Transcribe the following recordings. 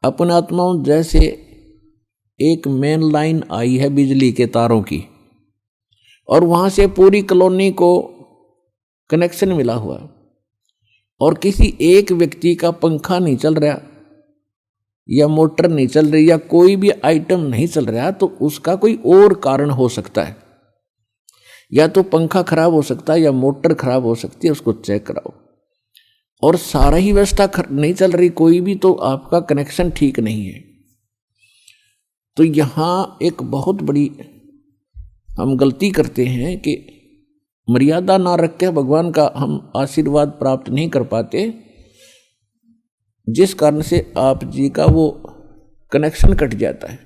अपन आत्माओं जैसे एक मेन लाइन आई है बिजली के तारों की, और वहां से पूरी कॉलोनी को कनेक्शन मिला हुआ है, और किसी एक व्यक्ति का पंखा नहीं चल रहा या मोटर नहीं चल रही या कोई भी आइटम नहीं चल रहा, तो उसका कोई और कारण हो सकता है। या तो पंखा खराब हो सकता है या मोटर खराब हो सकती है, उसको चेक कराओ। और सारा ही व्यवस्था नहीं चल रही कोई भी, तो आपका कनेक्शन ठीक नहीं है। तो यहां एक बहुत बड़ी हम गलती करते हैं कि मर्यादा ना रख के भगवान का हम आशीर्वाद प्राप्त नहीं कर पाते, जिस कारण से आप जी का वो कनेक्शन कट जाता है।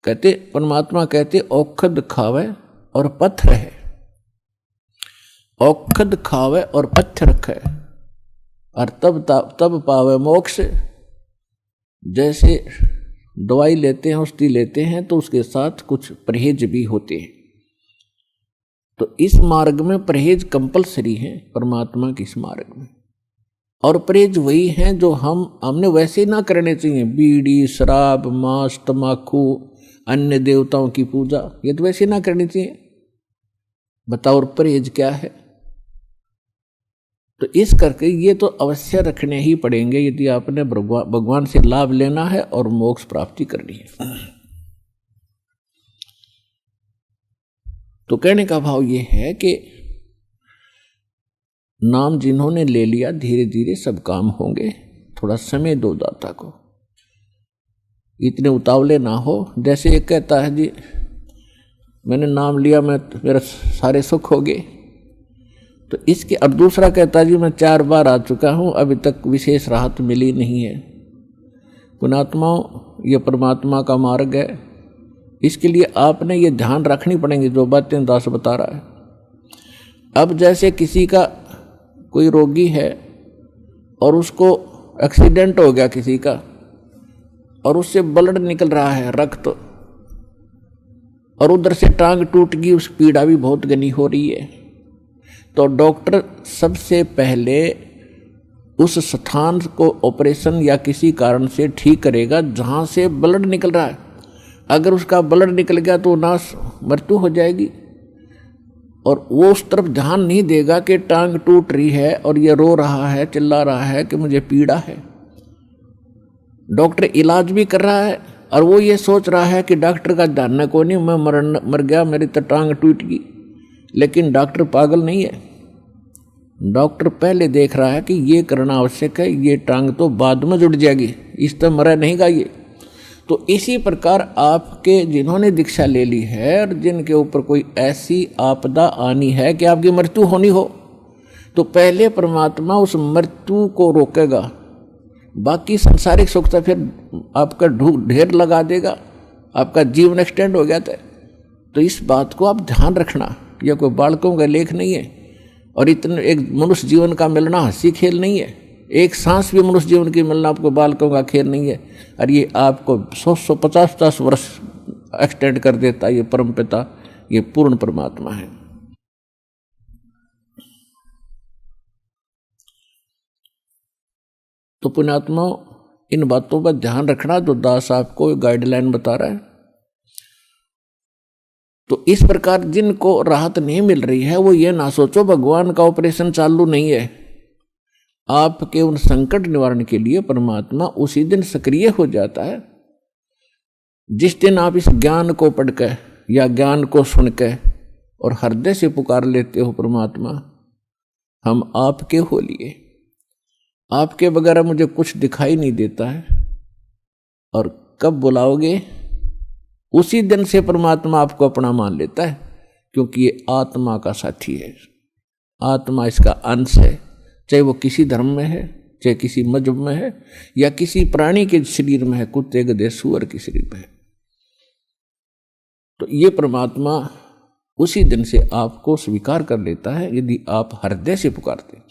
कहते परमात्मा कहते औखद खावे और पत्थर है, औखद खावे और पत्थर रखे, और तब पावे मोक्ष। जैसे दवाई लेते हैं, औषधि लेते हैं, तो उसके साथ कुछ परहेज भी होते हैं। तो इस मार्ग में परहेज कंपलसरी है, परमात्मा के इस मार्ग में। और परहेज वही हैं जो हमने वैसे ही ना करने चाहिए। बीड़ी, शराब, मांस, तम्बाकू, अन्य देवताओं की पूजा, ये तो वैसे ही ना करनी चाहिए। बताओ और परहेज क्या है? तो इस करके ये तो अवश्य रखने ही पड़ेंगे यदि आपने भगवान से लाभ लेना है और मोक्ष प्राप्ति करनी है। तो कहने का भाव ये है कि नाम जिन्होंने ले लिया, धीरे धीरे सब काम होंगे। थोड़ा समय दो दाता को, इतने उतावले ना हो। जैसे एक कहता है जी मैंने नाम लिया, मेरा सारे सुख हो गए, तो इसके। और दूसरा कहता है जी मैं 4 बार आ चुका हूं, अभी तक विशेष राहत मिली नहीं है। पुण्यात्माओं, ये परमात्मा का मार्ग है, इसके लिए आपने ये ध्यान रखनी पड़ेंगी जो बातें दास बता रहा है। अब जैसे किसी का कोई रोगी है और उसको एक्सीडेंट हो गया किसी का, और उससे ब्लड निकल रहा है, रक्त, और उधर से टांग टूट गई, उस पीड़ा भी बहुत घनी हो रही है। तो डॉक्टर सबसे पहले उस स्थान को ऑपरेशन या किसी कारण से ठीक करेगा जहां से ब्लड निकल रहा है। अगर उसका ब्लड निकल गया तो मृत्यु हो जाएगी, और वो उस तरफ ध्यान नहीं देगा कि टांग टूट रही है और ये रो रहा है, चिल्ला रहा है कि मुझे पीड़ा है। डॉक्टर इलाज भी कर रहा है और वो ये सोच रहा है कि डॉक्टर का ध्यान को नहीं, मैं मर गया, मेरी तो टांग टूट गई। लेकिन डॉक्टर पागल नहीं है। डॉक्टर पहले देख रहा है कि ये करना आवश्यक है, ये टांग तो बाद में जुड़ जाएगी, इस तरह मरा नहीं गा ये। तो इसी प्रकार आपके जिन्होंने दीक्षा ले ली है और जिनके ऊपर कोई ऐसी आपदा आनी है कि आपकी मृत्यु होनी हो, तो पहले परमात्मा उस मृत्यु को रोकेगा, बाकी संसारिक सुख तो फिर आपका ढेर लगा देगा, आपका जीवन एक्सटेंड हो गया था। तो इस बात को आप ध्यान रखना। यह कोई बालकों का लेख नहीं है, और इतने एक मनुष्य जीवन का मिलना हंसी खेल नहीं है। एक सांस भी मनुष्य जीवन की मिलना आपको बालकों का खेल नहीं है, और ये आपको 100-150 वर्ष एक्सटेंड कर देता है। ये परमपिता, ये पूर्ण परमात्मा है। तो पुण्यात्मा, इन बातों पर ध्यान रखना जो दास आपको गाइडलाइन बता रहा है। तो इस प्रकार जिनको राहत नहीं मिल रही है वो ये ना सोचो भगवान का ऑपरेशन चालू नहीं है। आपके उन संकट निवारण के लिए परमात्मा उसी दिन सक्रिय हो जाता है जिस दिन आप इस ज्ञान को पढ़कर या ज्ञान को सुनकर और हृदय से पुकार लेते हो, परमात्मा हम आपके हो लिए, आपके बगैर मुझे कुछ दिखाई नहीं देता है। और कब बुलाओगे उसी दिन से परमात्मा आपको अपना मान लेता है, क्योंकि ये आत्मा का साथी है। आत्मा इसका अंश है, चाहे वो किसी धर्म में है, चाहे किसी मजहब में है, या किसी प्राणी के शरीर में है, कुत्ते गधे सूअर के शरीर में है। तो ये परमात्मा उसी दिन से आपको स्वीकार कर लेता है यदि आप हृदय से पुकारते।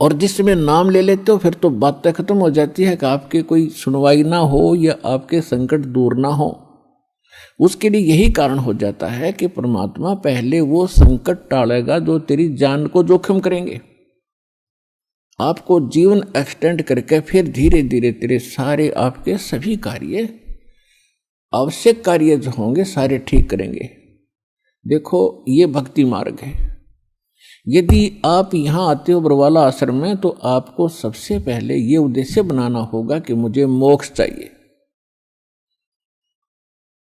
और जिस समय नाम ले लेते हो फिर तो बातें खत्म हो जाती है कि आपके कोई सुनवाई ना हो या आपके संकट दूर ना हो। उसके लिए यही कारण हो जाता है कि परमात्मा पहले वो संकट टालेगा जो तेरी जान को जोखिम करेंगे। आपको जीवन एक्सटेंड करके फिर धीरे धीरे तेरे सारे आपके सभी कार्य, आवश्यक कार्य जो होंगे सारे ठीक करेंगे। देखो ये भक्ति मार्ग है। यदि आप यहाँ आते हो बरवाला आश्रम में तो आपको सबसे पहले ये उद्देश्य बनाना होगा कि मुझे मोक्ष चाहिए।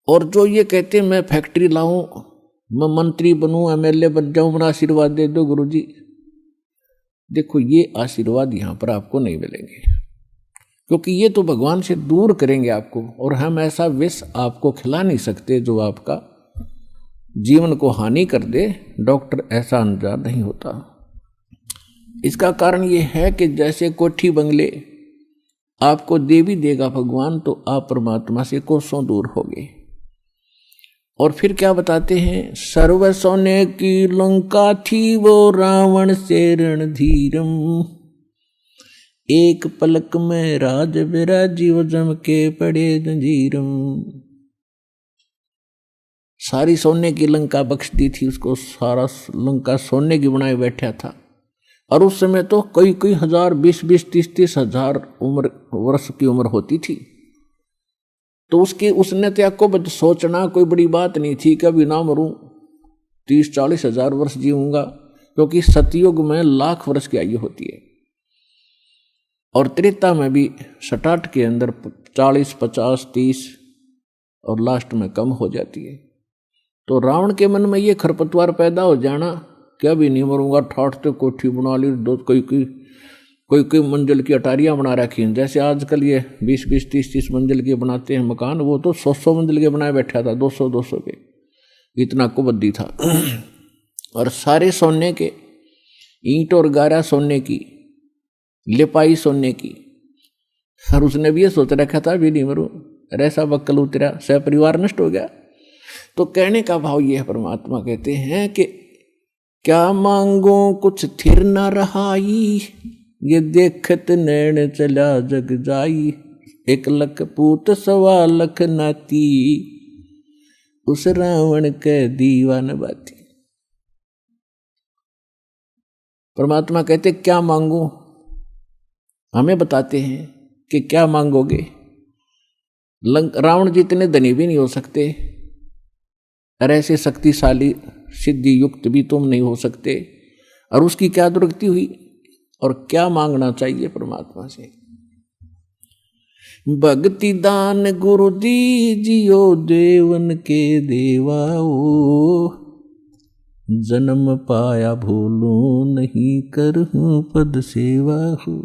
और जो ये कहते मैं फैक्ट्री लाऊं, मैं मंत्री बनूं, एमएलए बन जाऊं, मेरा आशीर्वाद दे दो गुरुजी, देखो ये आशीर्वाद यहाँ पर आपको नहीं मिलेंगे, क्योंकि ये तो भगवान से दूर करेंगे आपको। और हम ऐसा विष आपको खिला नहीं सकते जो आपका जीवन को हानि कर दे। डॉक्टर ऐसा अनजान नहीं होता। इसका कारण ये है कि जैसे कोठी बंगले आपको दे भी देगा भगवान, तो आप परमात्मा से कोसों दूर होगे। और फिर क्या बताते हैं, सर्व सोने की लंका थी वो रावण से रणधीरम, एक पलक में राज विराजीव जम के पड़े जंजीरम। सारी सोने की लंका बख्श दी थी उसको, सारा लंका सोने की बनाए बैठा था। और उस समय तो कई कई हजार, 20-20, 30-30 हजार वर्ष की उम्र होती थी। तो उसने त्याग को सोचना कोई बड़ी बात नहीं थी, कभी ना मरूं, 30-40 हजार वर्ष जीऊंगा, क्योंकि सतयुग में 1,00,000 वर्ष की आयु होती है। और त्रेता में भी 67 के अंदर 40, 50, 30 और लास्ट में कम हो जाती है। तो रावण के मन में ये खरपतवार पैदा हो जाना, क्या भी नहीं मरूंगा, ठाठ तो कोठी बना ली, दो कोई मंजिल की अटारियां बना रखी हैं। जैसे आजकल ये 20-20, 30-30 मंजिल के बनाते हैं मकान, वो तो 100 मंजिल के बनाए बैठा था, 200 के, इतना कुबद्दी था। और सारे सोने के, ईंट और गारा सोने की, लिपाई सोने की। और उसने भी ये सोच रखा था भी नहीं मरूं, ऐसा बक्कल उतरा, सह परिवार नष्ट हो गया। तो कहने का भाव ये है, परमात्मा कहते हैं कि क्या मांगो कुछ थिर न रहाई, ये देखत नैन चला जग जाई, 1,00,000 पूत 1,15,00,000 नाती, उस रावण के दीवान बाती। परमात्मा कहते क्या मांगो, हमें बताते हैं कि क्या मांगोगे। रावण जितने धनी भी नहीं हो सकते, और ऐसे शक्तिशाली सिद्धि युक्त भी तुम नहीं हो सकते। और उसकी क्या दुर्गति हुई, और क्या मांगना चाहिए परमात्मा से। भक्ति दान गुरु दीजियो देवन के देवाओ, जन्म पाया भूलू नहीं करहूं पद सेवा हो।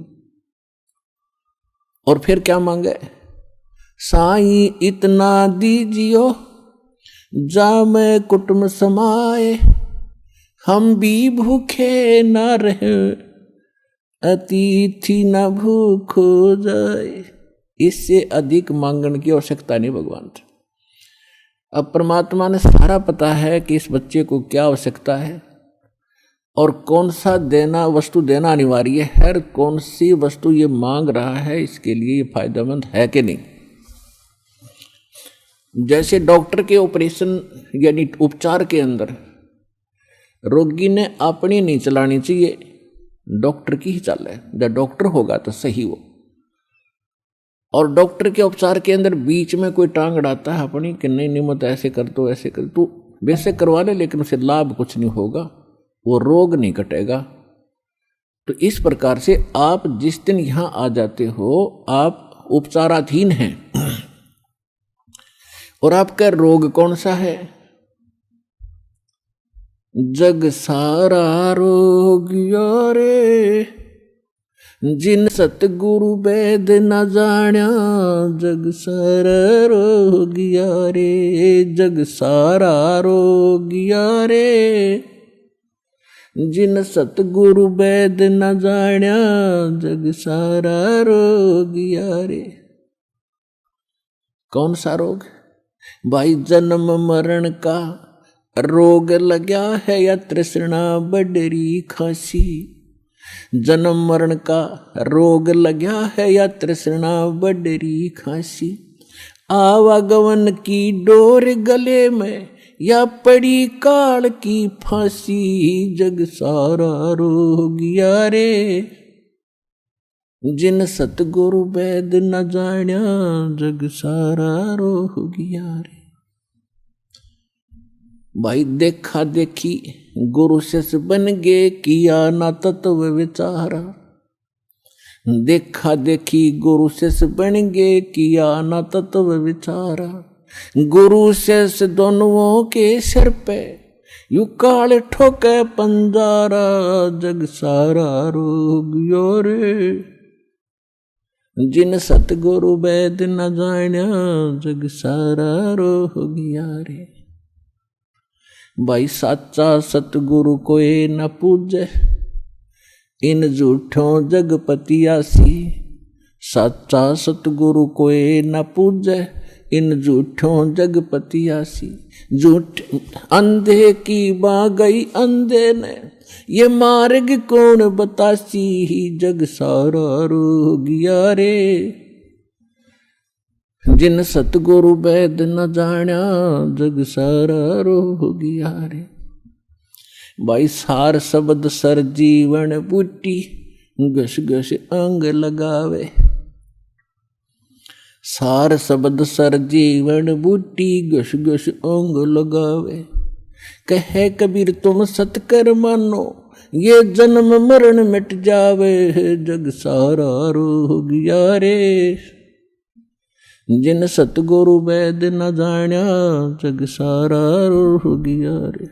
और फिर क्या मांगे, साईं इतना दीजियो जा मैं कुटुंब समाए, हम भी भूखे न रहे अतिथि न भूख हो जाए। इससे अधिक मांगने की आवश्यकता नहीं भगवान। अब परमात्मा ने सारा पता है कि इस बच्चे को क्या आवश्यकता है और कौन सा वस्तु देना अनिवार्य है, और कौन सी वस्तु ये मांग रहा है, इसके लिए ये फायदेमंद है कि नहीं। जैसे डॉक्टर के ऑपरेशन यानी उपचार के अंदर रोगी ने अपनी नहीं चलानी चाहिए, डॉक्टर की ही चाल है। जब डॉक्टर होगा तो सही हो। और डॉक्टर के उपचार के अंदर बीच में कोई टांग अड़ाता है अपनी कि नहीं मत ऐसे कर दो, ऐसे कर दो, वैसे करवा ले, लेकिन उसे लाभ कुछ नहीं होगा, वो रोग नहीं कटेगा। तो इस प्रकार से आप जिस दिन यहां आ जाते हो, आप उपचाराधीन हैं। और आपका रोग कौन सा है? जग सारा रोग यारे, जिन सतगुरु वेद न जाण्या, जग सारा रोग यारे, जग सारा रोग यारे, जिन सतगुरु वेद न जाण्या, जग सारा रोग यारे। कौन सा रोग भाई? जन्म मरण का रोग लग्या है, या तृष्णा बडरी खांसी। जन्म मरण का रोग लग्या है, या तृष्णा बडरी खांसी। आवागमन की डोर गले में, या पड़ी काल की फांसी। जग सारा रोग यारे, जिन सतगुरु वैद न जाण्या जग सारा रोह गया रे। भाई देखा देखी गुरु शिष्य बन गए, किया ना तत्व विचारा। देखा देखी गुरु शिष्य बन गए, किया ना तत्व विचारा। गुरु शिष्य दोनों के सिर पे यू काल ठोके पंजारा, जग सारा रोग रे। जिन सतगुरु वैद न जाण्या जग सारा रोग रे। भाई साचा सतगुरु कोई न पूजे, इन झूठों जगपतियासी। साचा सतगुरु कोई न पूजे, इन झूठों जगपतियासी। झूठ अंधे की बाँ गई अंधे ने, ये मार्ग कौन बतासी, जग सारा रोगिया रे। जिन सतगुरु वैद न जाण्या जग सारा रोगिया रे। भाई सार शब्द सर जीवन बूटी, घस घस अंग लगावे। सार शब्द सर जीवन बूटी, घस घस अंग लगावे। कहे कबीर तुम सतकर मानो, ये जन्म मरण मिट जावे, जग सारा रोगिया रे। जिन सतगुरु वैद न जाण्या जग सारा रोगिया रे।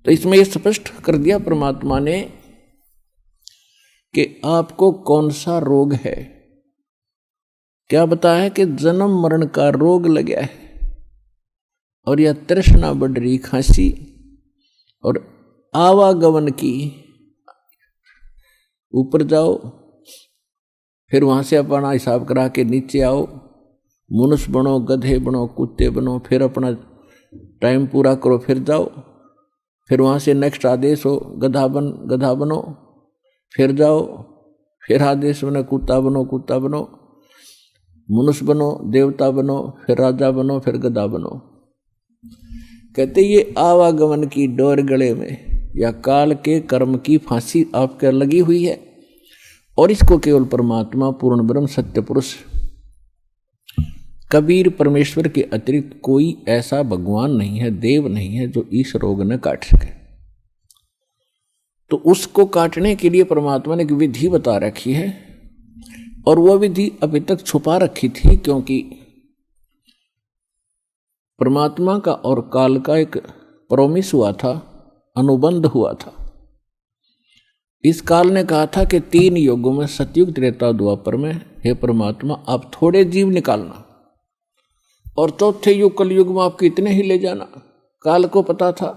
तो इसमें स्पष्ट कर दिया परमात्मा ने कि आपको कौन सा रोग है। क्या बताया कि जन्म मरण का रोग लगा है, और यह तृष्णा बढ़ रही, खांसी और आवागमन की। ऊपर जाओ, फिर वहां से अपना हिसाब करा के नीचे आओ, मनुष्य बनो, गधे बनो, कुत्ते बनो, फिर अपना टाइम पूरा करो, फिर जाओ। फिर वहां से नेक्स्ट आदेश हो गधा बनो, फिर जाओ, फिर आदेश बनो कुत्ता बनो, मनुष्य बनो, देवता बनो, फिर राजा बनो, फिर गधा बनो। कहते ये आवागमन की डोर गले में या काल के कर्म की फांसी आपके लगी हुई है, और इसको केवल परमात्मा पूर्ण ब्रह्म सत्य पुरुष कबीर परमेश्वर के अतिरिक्त कोई ऐसा भगवान नहीं है, देव नहीं है जो इस रोग न काट सके। तो उसको काटने के लिए परमात्मा ने एक विधि बता रखी है, और वह विधि अभी तक छुपा रखी थी, क्योंकि परमात्मा का और काल का एक प्रॉमिस हुआ था, अनुबंध हुआ था। इस काल ने कहा था कि 3 युगों में, सतयुग त्रेता द्वापर में, हे परमात्मा आप थोड़े जीव निकालना, और चौथे युग कलयुग में आप कितने ही ले जाना। काल को पता था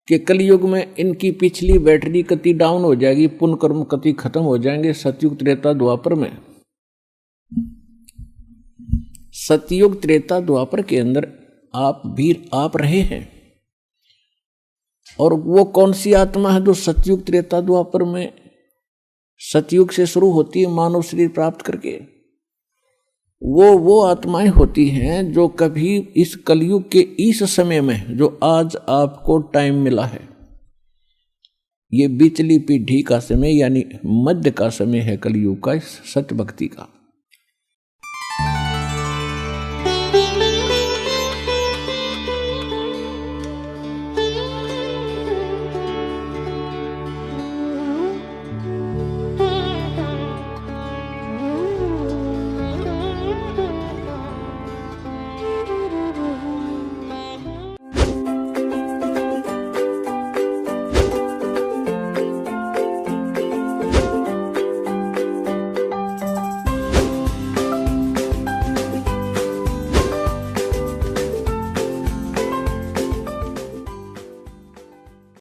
कि कलयुग में इनकी पिछली बैटरी कति डाउन हो जाएगी, पुण्य कर्म कति खत्म हो जाएंगे। सतयुग त्रेता द्वापर में, सतयुग त्रेता द्वापर के अंदर आप वीर आप रहे हैं, और वो कौन सी आत्मा है जो सतयुग त्रेता द्वापर में, सतयुग से शुरू होती है मानव शरीर प्राप्त करके, वो आत्माएं होती हैं जो कभी इस कलयुग के इस समय में, जो आज आपको टाइम मिला है, ये बिचली पीढ़ी का समय यानी मध्य का समय है कलयुग का, सत्य भक्ति का।